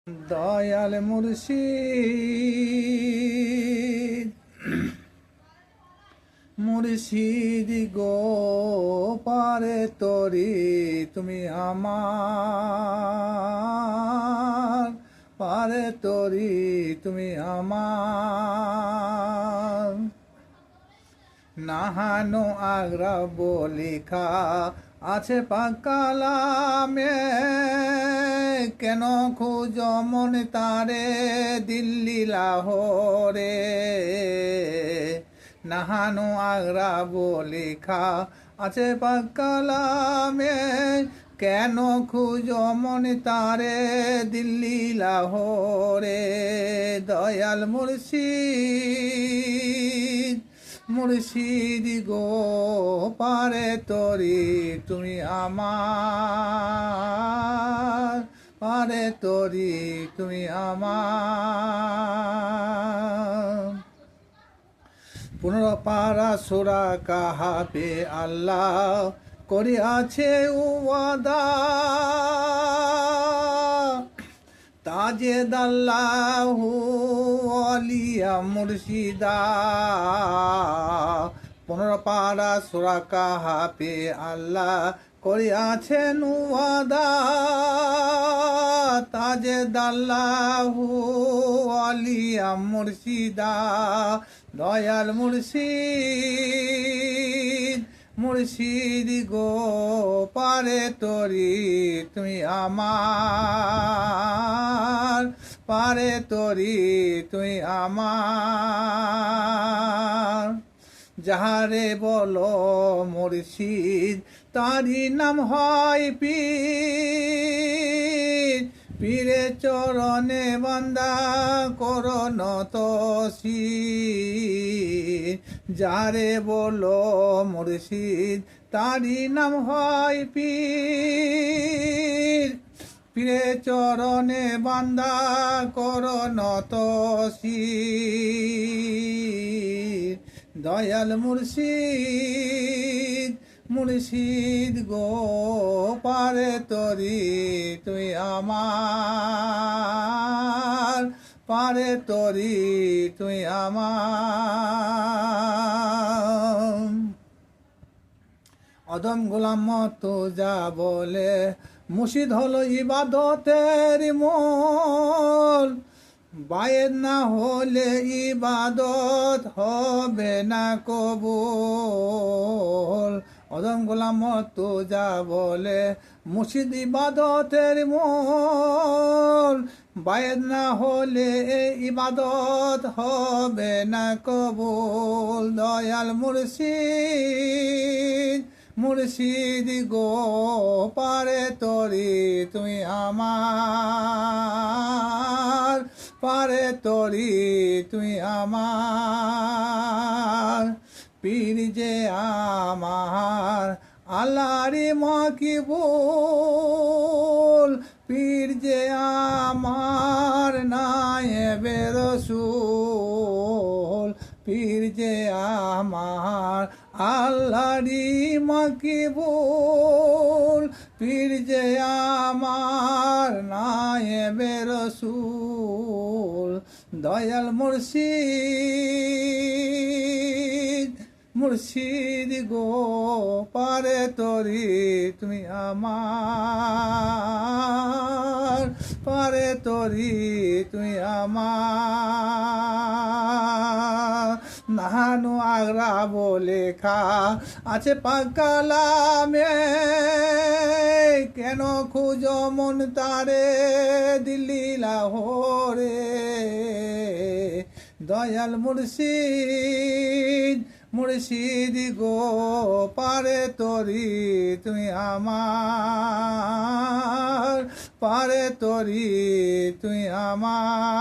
দয়াল মুর্শিদ মুর্শিদ গো পারে তরি তুমি আমার পারে তরি তুমি আমার নাহানো আগ্রা বলিখা আছে পাকালামে কেন খুঁজ মন তারে দিল্লি লাহোরে নাহানো আগ্রা বলিখা আছে পাকালামে কেন খুঁজ মন তারে দিল্লি লাহোরে দয়াল মুর্শিদ মুর্শিদ গো পারে তরি তুমি আমার পারে তরি তুমি আমার 15 পারা সূরা কাহাফে আল্লাহ করিয়াছে ওয়াদা তাজেদাল্লাহু আলিয়া মুর্শিদা 15 পারা সূরা কাহাফে আল্লাহ করিয়াছেন ওয়াদা তাজেদাল্লাহু আলিয়া মুর্শিদা দয়াল মুর্শিদ মুর্শিদ গো পারে তরি তুমি আমার পারে তরি তুমি আমার যাহারে বলো মুর্শিদ তারি নাম হয় পীর পীরে চরণে বান্দা করন তসির যারে বলো মুর্শিদ তারি নাম হয় পীর পীরে চরণে বান্দা করন তসির দয়াল মুর্শিদ মুর্শিদ গো পারে তরি তুই আমার পারে তরি তুই আমার অদম গোলাম মতো যা বলে মুর্শিদ হলো ইবাদতের মূল বায়ের না হলে ইবাদত হবে না কবুল অদম গোলাম মতো যা বলে মুর্শিদ ইবাদতের মূল বায়ের না হলে ইবাদত হবে না কবুল দয়াল মুর্শিদ মুর্শিদ গো পারে তরি তুমি আমার পারে তরি তুই আমার পীর যে আমার আল্লাহরি মাকিবুল পীর যে আমার নায়েবে রাসূল পীর যে আমার আল্লাহরি মাকিবুল পীর যে আমার নায়েবে রাসূল দয়াল মুর্শিদ মুর্শিদ গো পারে তরি তুমি আমার পারে তরি তুমি আমার নাহানো আগ্রা বলে খা আছে পাকালামে কেন খুঁজ মন তারে দিল্লি লাহোরে দয়াল মুর্শিদ মুর্শিদ গো পারে তরি তুমি আমার পারে তরি তুমি আমার